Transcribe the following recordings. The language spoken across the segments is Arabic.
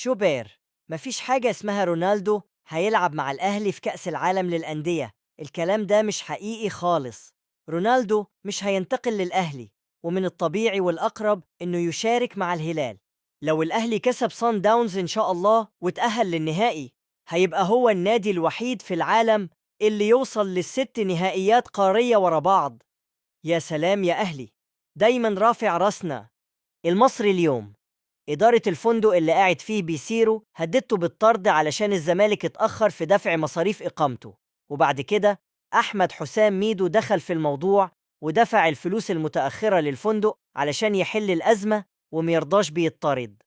شوبير، مفيش حاجة اسمها رونالدو هيلعب مع الأهلي في كأس العالم للأندية. الكلام ده مش حقيقي خالص. رونالدو مش هينتقل للأهلي، ومن الطبيعي والأقرب إنه يشارك مع الهلال. لو الأهلي كسب صن داونز إن شاء الله وتأهل للنهائي، هيبقى هو النادي الوحيد في العالم اللي يوصل للست نهائيات قارية ورا بعض. يا سلام يا أهلي، دايما رافع راسنا. المصري اليوم، إدارة الفندق اللي قاعد فيه بيسيرو هددته بالطرد علشان الزمالك اتأخر في دفع مصاريف إقامته. وبعد كده أحمد حسام ميدو دخل في الموضوع ودفع الفلوس المتأخرة للفندق علشان يحل الأزمة وميرضاش بيطرد.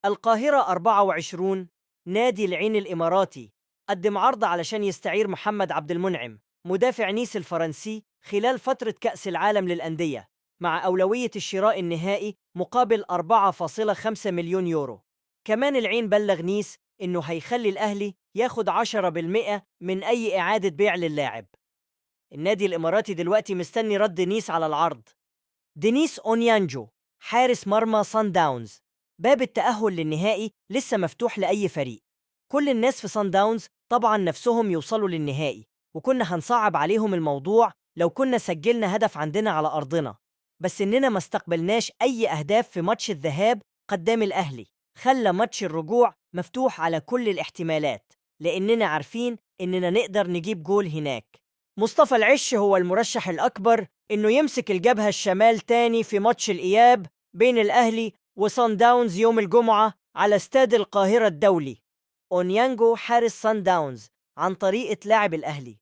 القاهرة 24، نادي العين الإماراتي قدم عرض علشان يستعير محمد عبد المنعم مدافع نيس الفرنسي خلال فترة كأس العالم للأندية، مع أولوية الشراء النهائي مقابل 4.5 مليون يورو. كمان العين بلغ نيس إنه هيخلي الأهلي ياخد 10% من أي إعادة بيع للاعب. النادي الإماراتي دلوقتي مستني رد نيس على العرض. دينيس أونيانجو، حارس مرمى صن داونز، باب التأهل للنهائي لسه مفتوح لأي فريق. كل الناس في صن داونز طبعا نفسهم يوصلوا للنهائي، وكنا هنصعب عليهم الموضوع لو كنا سجلنا هدف عندنا على أرضنا، بس إننا ما استقبلناش أي أهداف في ماتش الذهاب قدام الأهلي خلى ماتش الرجوع مفتوح على كل الاحتمالات، لأننا عارفين إننا نقدر نجيب جول هناك. مصطفى العش هو المرشح الأكبر إنه يمسك الجبهة الشمال تاني في ماتش الإياب بين الأهلي وصن داونز يوم الجمعة على استاد القاهرة الدولي. أونيانجو حارس صن داونز عن طريقة لاعب الأهلي.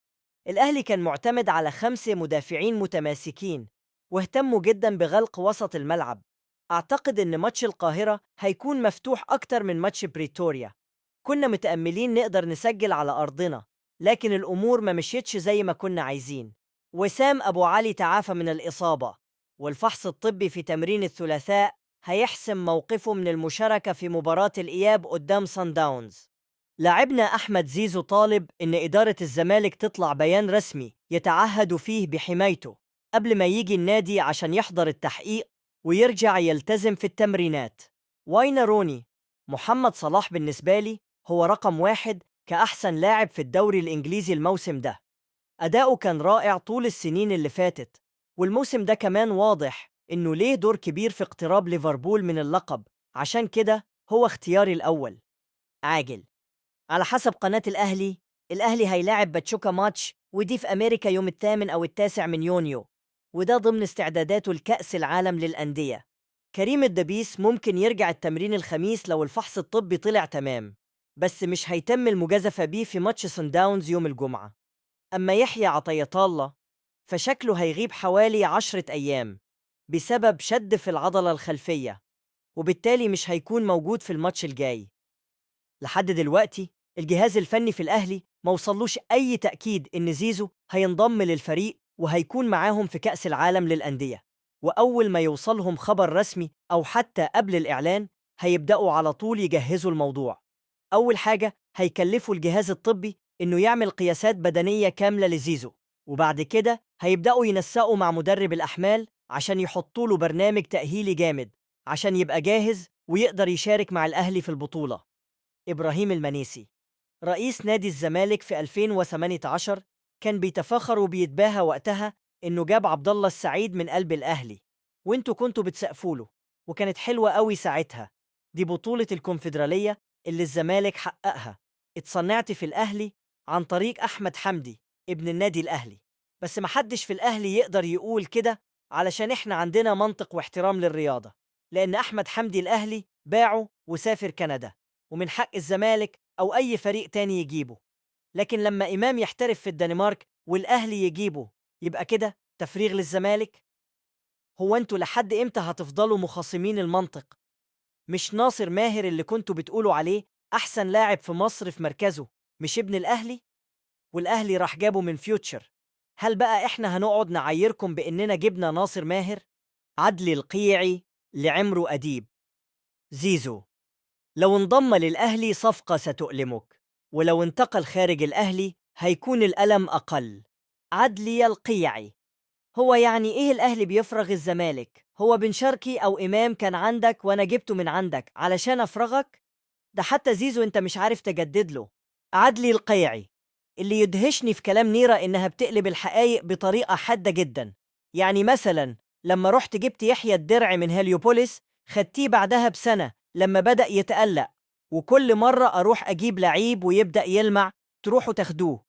الأهلي كان معتمد على 5 مدافعين متماسكين، واهتموا جدا بغلق وسط الملعب. أعتقد إن ماتش القاهرة هيكون مفتوح أكتر من ماتش بريتوريا. كنا متأملين نقدر نسجل على أرضنا، لكن الأمور ما مشيتش زي ما كنا عايزين. وسام أبو علي تعافى من الإصابة، والفحص الطبي في تمرين الثلاثاء هيحسم موقفه من المشاركة في مباراة الإياب قدام صن داونز. لاعبنا أحمد زيزو طالب إن إدارة الزمالك تطلع بيان رسمي يتعهد فيه بحمايته قبل ما يجي النادي عشان يحضر التحقيق ويرجع يلتزم في التمرينات. واينا روني، محمد صلاح بالنسبة لي هو رقم 1 كأحسن لاعب في الدوري الإنجليزي الموسم ده. أداؤه كان رائع طول السنين اللي فاتت، والموسم ده كمان واضح إنه ليه دور كبير في اقتراب ليفربول من اللقب، عشان كده هو اختياري الأول. عاجل، على حسب قناة الأهلي، الأهلي هيلاعب باتشوكا ماتش ودي في أمريكا يوم 8 أو 9 من يونيو، وده ضمن استعداداته لكأس العالم للأندية. كريم الدبيس ممكن يرجع التمرين الخميس لو الفحص الطبي طلع تمام، بس مش هيتم المجازفة بيه في ماتش سان داونز يوم الجمعة. أما يحيى عطية الله فشكله هيغيب حوالي 10 أيام بسبب شد في العضلة الخلفية، وبالتالي مش هيكون موجود في الماتش الجاي. لحد دلوقتي الجهاز الفني في الأهلي ما وصلوش أي تأكيد إن زيزو هينضم للفريق وهيكون معاهم في كأس العالم للأندية، وأول ما يوصلهم خبر رسمي أو حتى قبل الإعلان هيبدأوا على طول يجهزوا الموضوع. أول حاجة هيكلفوا الجهاز الطبي إنه يعمل قياسات بدنية كاملة لزيزو، وبعد كده هيبدأوا ينسقوا مع مدرب الأحمال عشان يحطوا له برنامج تأهيلي جامد عشان يبقى جاهز ويقدر يشارك مع الأهلي في البطولة. إبراهيم المنيسي، رئيس نادي الزمالك في 2018، كان بيتفاخر وبيتباهى وقتها إنه جاب عبد الله السعيد من قلب الأهلي، وإنتوا كنتوا بتسقفوا له، وكانت حلوة قوي ساعتها. دي بطولة الكونفدرالية اللي الزمالك حققها، اتصنعت في الأهلي عن طريق أحمد حمدي ابن النادي الأهلي. بس محدش في الأهلي يقدر يقول كده علشان إحنا عندنا منطق واحترام للرياضة، لأن أحمد حمدي الأهلي باعه وسافر كندا، ومن حق الزمالك أو أي فريق تاني يجيبه. لكن لما إمام يحترف في الدنمارك والأهلي يجيبه، يبقى كده تفريغ للزمالك؟ هو أنتوا لحد إمتى هتفضلوا مخاصمين المنطق؟ مش ناصر ماهر اللي كنتوا بتقولوا عليه أحسن لاعب في مصر في مركزه مش ابن الأهلي؟ والأهلي راح جابه من فيوتشر. هل بقى إحنا هنقعد نعيركم بإننا جبنا ناصر ماهر؟ عدلي القيعي لعمرو أديب. زيزو لو انضم للأهلي صفقة ستؤلمك، ولو انتقل خارج الأهلي هيكون الألم أقل. عدلي القيعي، هو يعني إيه الأهلي بيفرغ الزمالك؟ هو بن شرقي أو إمام كان عندك وأنا جبته من عندك علشان أفرغك؟ ده حتى زيزو انت مش عارف تجدد له. عدلي القيعي: اللي يدهشني في كلام نيرة إنها بتقلب الحقايق بطريقة حادة جدا. يعني مثلا لما رحت جبت يحيى الدرع من هليوبوليس، خدتيه بعدها بسنة لما بدأ يتقلق، وكل مرة أروح أجيب لعيب ويبدأ يلمع تروحوا تاخدوه.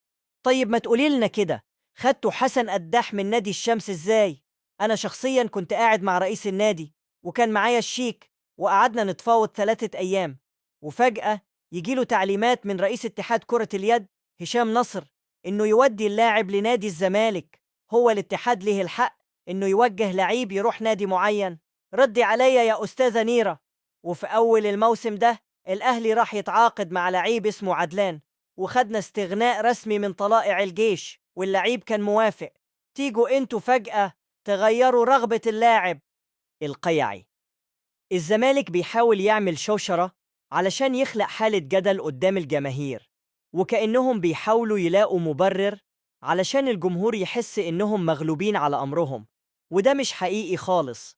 طيب ما تقولي لنا كده، خدتوا حسن قداح من نادي الشمس إزاي؟ أنا شخصيا كنت قاعد مع رئيس النادي وكان معايا الشيك، وقعدنا نتفاوض 3 أيام، وفجأة يجيله تعليمات من رئيس اتحاد كرة اليد هشام نصر إنه يودي اللاعب لنادي الزمالك. هو الاتحاد له الحق إنه يوجه لعيب يروح نادي معين؟ ردي عليا يا أستاذة نيرة. وفي أول الموسم ده الأهلي راح يتعاقد مع لعيب اسمه عدلان، وخدنا استغناء رسمي من طلائع الجيش واللعيب كان موافق. تيجوا انتوا فجأة تغيروا رغبة اللاعب. القيعي: الزمالك بيحاول يعمل شوشرة علشان يخلق حالة جدل قدام الجماهير، وكأنهم بيحاولوا يلاقوا مبرر علشان الجمهور يحس إنهم مغلوبين على أمرهم، وده مش حقيقي خالص.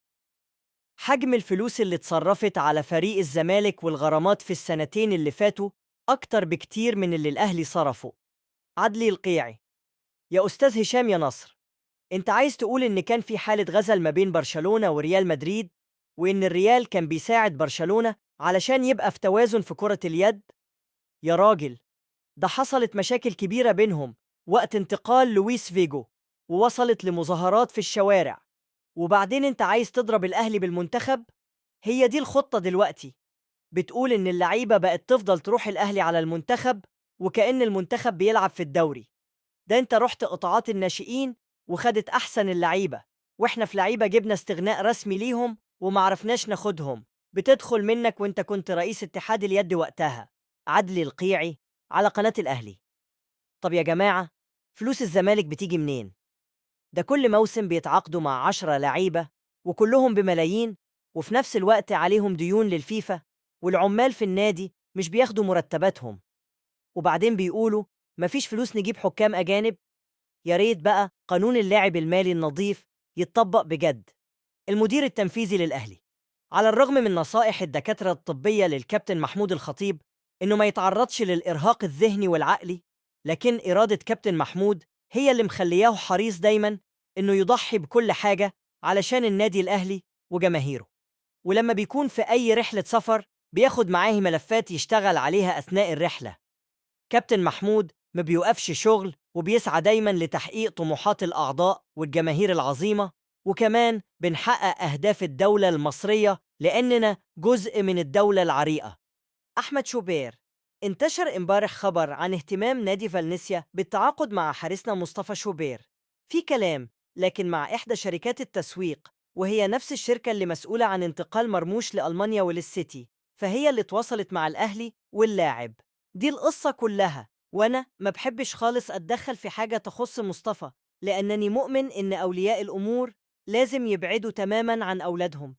حجم الفلوس اللي اتصرفت على فريق الزمالك والغرامات في السنتين اللي فاتوا أكتر بكتير من اللي الأهلي صرفه. عدلي القيعي: يا أستاذ هشام يا نصر، أنت عايز تقول إن كان في حالة غزل ما بين برشلونة وريال مدريد، وإن الريال كان بيساعد برشلونة علشان يبقى في توازن في كرة اليد؟ يا راجل، ده حصلت مشاكل كبيرة بينهم وقت انتقال لويس فيجو، ووصلت لمظاهرات في الشوارع، وبعدين أنت عايز تضرب الأهلي بالمنتخب؟ هي دي الخطة دلوقتي؟ بتقول إن اللعيبة بقت تفضل تروح الأهلي على المنتخب، وكأن المنتخب بيلعب في الدوري. ده انت رحت قطاعات الناشئين وخدت احسن اللعيبه، واحنا في لعيبه جبنا استغناء رسمي ليهم ومعرفناش ناخدهم. بتدخل منك وانت كنت رئيس اتحاد اليد وقتها. عدلي القيعي على قناه الاهلي: طب يا جماعه، فلوس الزمالك بتيجي منين؟ ده كل موسم بيتعاقدوا مع 10 لعيبه وكلهم بملايين، وفي نفس الوقت عليهم ديون للفيفا، والعمال في النادي مش بياخدوا مرتباتهم، وبعدين بيقولوا مفيش فلوس نجيب حكام أجانب. يا ريت بقى قانون اللاعب المالي النظيف يتطبق بجد. المدير التنفيذي للأهلي: على الرغم من نصائح الدكاترة الطبية للكابتن محمود الخطيب إنه ما يتعرضش للإرهاق الذهني والعقلي، لكن إرادة كابتن محمود هي اللي مخلياه حريص دايما إنه يضحي بكل حاجة علشان النادي الأهلي وجماهيره. ولما بيكون في أي رحلة سفر بياخد معاه ملفات يشتغل عليها أثناء الرحلة. كابتن محمود ما بيوقفش شغل وبيسعى دايما لتحقيق طموحات الأعضاء والجماهير العظيمة، وكمان بنحقق أهداف الدولة المصرية لأننا جزء من الدولة العريقة. أحمد شوبير: انتشر امبارح خبر عن اهتمام نادي فالنسيا بالتعاقد مع حارسنا مصطفى شوبير. في كلام، لكن مع إحدى شركات التسويق، وهي نفس الشركة اللي مسؤولة عن انتقال مرموش لألمانيا وللسيتي، فهي اللي تواصلت مع الأهلي واللاعب. دي القصة كلها، وأنا ما بحبش خالص أتدخل في حاجة تخص مصطفى، لأنني مؤمن إن أولياء الأمور لازم يبعدوا تماماً عن أولادهم.